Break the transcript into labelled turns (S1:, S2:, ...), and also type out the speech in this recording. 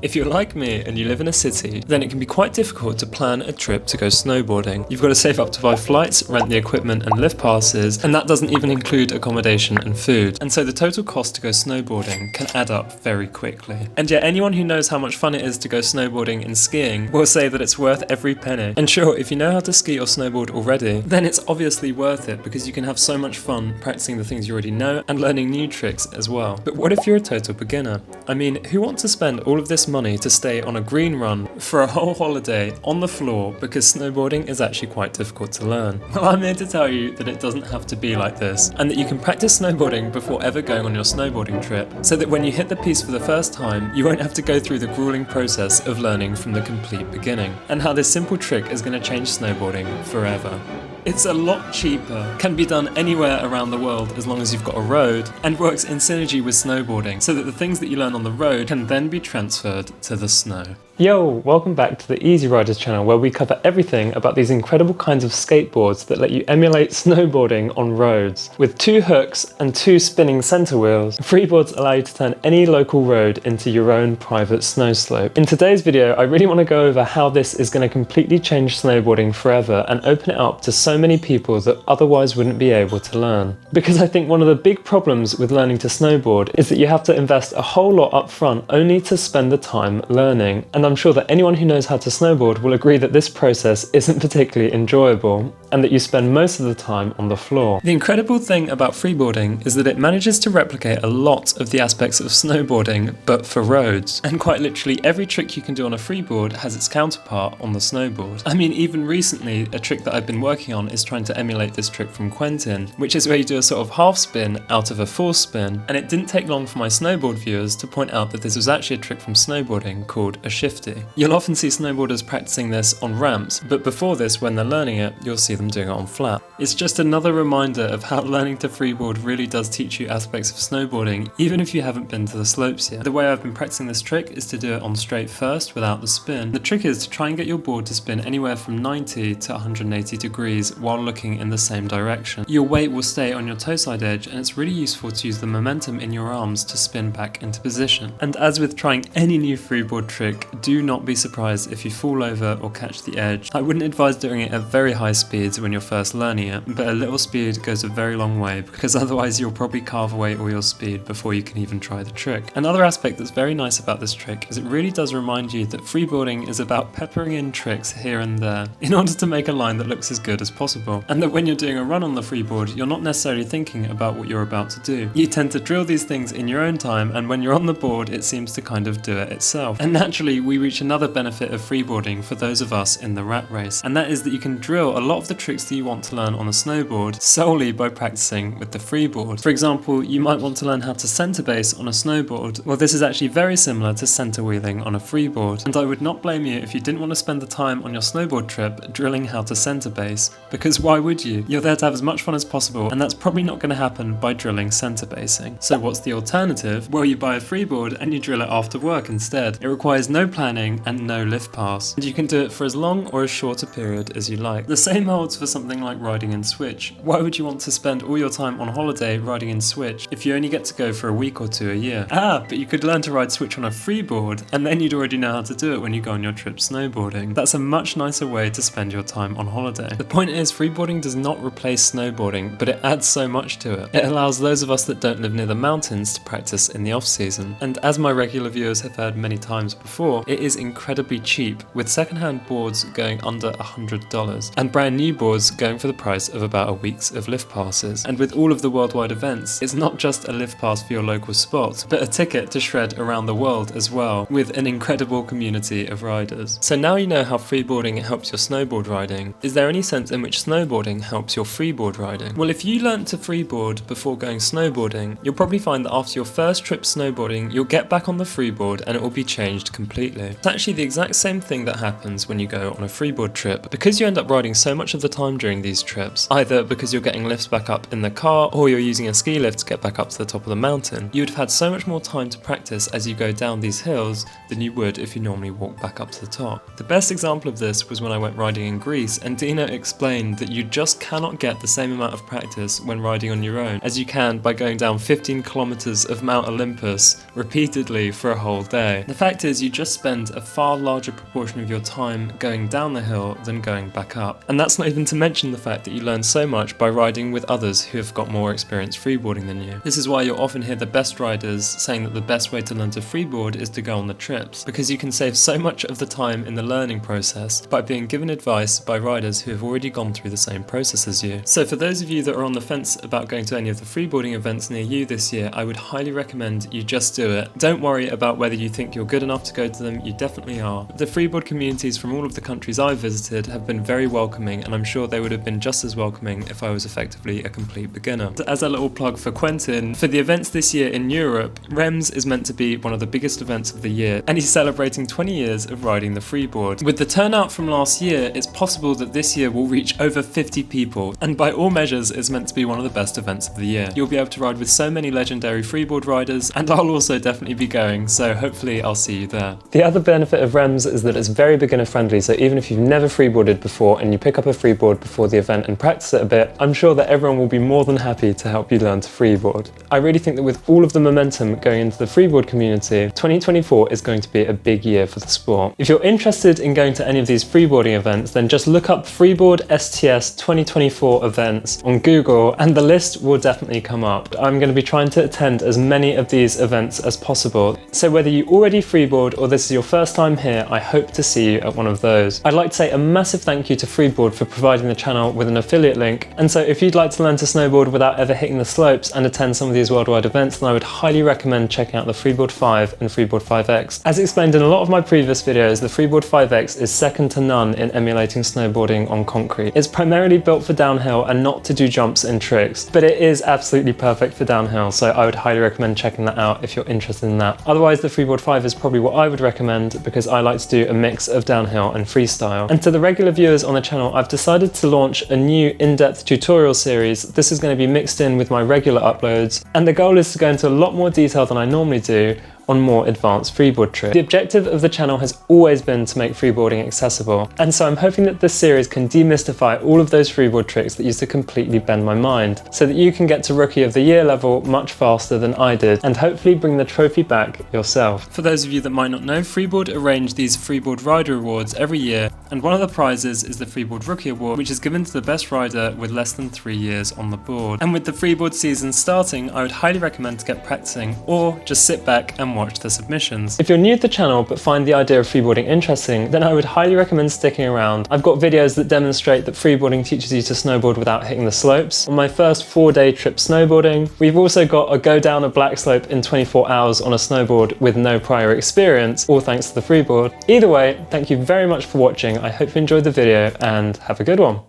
S1: If you're like me and you live in a city, then it can be quite difficult to plan a trip to go snowboarding. You've got to save up to buy flights, rent the equipment and lift passes, and that doesn't even include accommodation and food. And so the total cost to go snowboarding can add up very quickly. And yet anyone who knows how much fun it is to go snowboarding and skiing will say that it's worth every penny. And sure, if you know how to ski or snowboard already, then it's obviously worth it because you can have so much fun practicing the things you already know and learning new tricks as well. But what if you're a total beginner? I mean, who wants to spend all of this money to stay on a green run for a whole holiday on the floor because snowboarding is actually quite difficult to learn? Well, I'm here to tell you that it doesn't have to be like this, and that you can practice snowboarding before ever going on your snowboarding trip, so that when you hit the piste for the first time, you won't have to go through the grueling process of learning from the complete beginning, and how this simple trick is going to change snowboarding forever. It's a lot cheaper, can be done anywhere around the world as long as you've got a road, and works in synergy with snowboarding, so that the things that you learn on the road can then be transferred to the snow. Yo, welcome back to the Easy Riders channel, where we cover everything about these incredible kinds of skateboards that let you emulate snowboarding on roads. With 2 hooks and 2 spinning center wheels, freeboards allow you to turn any local road into your own private snow slope. In today's video, I really want to go over how this is going to completely change snowboarding forever and open it up to so many people that otherwise wouldn't be able to learn. Because I think one of the big problems with learning to snowboard is that you have to invest a whole lot up front only to spend the time learning. And I'm sure that anyone who knows how to snowboard will agree that this process isn't particularly enjoyable, and that you spend most of the time on the floor. The incredible thing about freeboarding is that it manages to replicate a lot of the aspects of snowboarding, but for roads. And quite literally every trick you can do on a freeboard has its counterpart on the snowboard. I mean, even recently, a trick that I've been working on is trying to emulate this trick from Quentin, which is where you do a sort of half spin out of a full spin, and it didn't take long for my snowboard viewers to point out that this was actually a trick from snowboarding called a shifty. You'll often see snowboarders practicing this on ramps, but before this, when they're learning it, you'll see them doing it on flat. It's just another reminder of how learning to freeboard really does teach you aspects of snowboarding, even if you haven't been to the slopes yet. The way I've been practicing this trick is to do it on straight first without the spin. The trick is to try and get your board to spin anywhere from 90 to 180 degrees while looking in the same direction. Your weight will stay on your toe side edge, and it's really useful to use the momentum in your arms to spin back into position. And as with trying any new freeboard trick, do not be surprised if you fall over or catch the edge. I wouldn't advise doing it at very high speeds when you're first learning it, but a little speed goes a very long way, because otherwise you'll probably carve away all your speed before you can even try the trick. Another aspect that's very nice about this trick is it really does remind you that freeboarding is about peppering in tricks here and there in order to make a line that looks as good as possible, and that when you're doing a run on the freeboard, you're not necessarily thinking about what you're about to do. You tend to drill these things in your own time, and when you're on the board, it seems to kind of do it itself. And naturally, we reach another benefit of freeboarding for those of us in the rat race, and that is that you can drill a lot of the tricks that you want to learn on a snowboard solely by practicing with the freeboard. For example, you might want to learn how to center base on a snowboard. Well, this is actually very similar to center wheeling on a freeboard, and I would not blame you if you didn't want to spend the time on your snowboard trip drilling how to center base, because why would you? You're there to have as much fun as possible, and that's probably not going to happen by drilling center basing. So what's the alternative? Well, you buy a freeboard and you drill it after work instead. It requires no planning and no lift pass, and you can do it for as long or as short a period as you like. The same holds for something like riding in switch. Why would you want to spend all your time on holiday riding in switch if you only get to go for a week or 2 a year? But you could learn to ride switch on a freeboard, and then you'd already know how to do it when you go on your trip snowboarding. That's a much nicer way to spend your time on holiday. The point is, freeboarding does not replace snowboarding, but it adds so much to it. It allows those of us that don't live near the mountains to practice in the off season, and as my regular viewers have heard many times before, it is incredibly cheap, with second-hand boards going under $100 and brand new boards going for the price of about a week's of lift passes. And with all of the worldwide events, it's not just a lift pass for your local spot, but a ticket to shred around the world as well, with an incredible community of riders. So now you know how freeboarding helps your snowboard riding. Is there any sense in which snowboarding helps your freeboard riding? Well, if you learnt to freeboard before going snowboarding, you'll probably find that after your first trip snowboarding, you'll get back on the freeboard and it will be changed completely. quickly. It's actually the exact same thing that happens when you go on a freeboard trip, because you end up riding so much of the time during these trips, either because you're getting lifts back up in the car or you're using a ski lift to get back up to the top of the mountain. You would have had so much more time to practice as you go down these hills than you would if you normally walk back up to the top. The best example of this was when I went riding in Greece, and Dina explained that you just cannot get the same amount of practice when riding on your own as you can by going down 15 kilometers of Mount Olympus repeatedly for a whole day. The fact is, you just spend a far larger proportion of your time going down the hill than going back up. And that's not even to mention the fact that you learn so much by riding with others who have got more experience freeboarding than you. This is why you'll often hear the best riders saying that the best way to learn to freeboard is to go on the trips, because you can save so much of the time in the learning process by being given advice by riders who have already gone through the same process as you. So for those of you that are on the fence about going to any of the freeboarding events near you this year, I would highly recommend you just do it. Don't worry about whether you think you're good enough to go to them, you definitely are. The freeboard communities from all of the countries I've visited have been very welcoming, and I'm sure they would have been just as welcoming if I was effectively a complete beginner. As a little plug for Quentin, for the events this year in Europe, REMS is meant to be one of the biggest events of the year, and he's celebrating 20 years of riding the freeboard. With the turnout from last year, it's possible that this year will reach over 50 people, and by all measures it's meant to be one of the best events of the year. You'll be able to ride with so many legendary freeboard riders, and I'll also definitely be going, so hopefully I'll see you there. The other benefit of REMS is that it's very beginner friendly, so even if you've never freeboarded before and you pick up a freeboard before the event and practice it a bit, I'm sure that everyone will be more than happy to help you learn to freeboard. I really think that with all of the momentum going into the freeboard community, 2024 is going to be a big year for the sport. If you're interested in going to any of these freeboarding events, then just look up Freeboard STS 2024 events on Google and the list will definitely come up. I'm going to be trying to attend as many of these events as possible, so whether you already freeboard or this is your first time here, I hope to see you at one of those. I'd like to say a massive thank you to Freeboard for providing the channel with an affiliate link, and so if you'd like to learn to snowboard without ever hitting the slopes and attend some of these worldwide events, then I would highly recommend checking out the Freeboard 5 and Freeboard 5X. As explained in a lot of my previous videos, the Freeboard 5X is second to none in emulating snowboarding on concrete. It's primarily built for downhill and not to do jumps and tricks, but it is absolutely perfect for downhill, so I would highly recommend checking that out if you're interested in that. Otherwise, the Freeboard 5 is probably what I would recommend, because I like to do a mix of downhill and freestyle. And to the regular viewers on the channel, I've decided to launch a new in-depth tutorial series. This is going to be mixed in with my regular uploads, and the goal is to go into a lot more detail than I normally do on more advanced freeboard tricks. The objective of the channel has always been to make freeboarding accessible, and so I'm hoping that this series can demystify all of those freeboard tricks that used to completely bend my mind, so that you can get to Rookie of the Year level much faster than I did, and hopefully bring the trophy back yourself. For those of you that might not know, Freeboard arrange these Freeboard Rider Awards every year, and one of the prizes is the Freeboard Rookie Award, which is given to the best rider with less than 3 years on the board. And with the freeboard season starting, I would highly recommend to get practicing, or just sit back and watch the submissions. If you're new to the channel but find the idea of freeboarding interesting, then I would highly recommend sticking around. I've got videos that demonstrate that freeboarding teaches you to snowboard without hitting the slopes. On my first 4-day trip snowboarding, we've also got a go down a black slope in 24 hours on a snowboard with no prior experience, all thanks to the freeboard. Either way, thank you very much for watching. I hope you enjoyed the video and have a good one.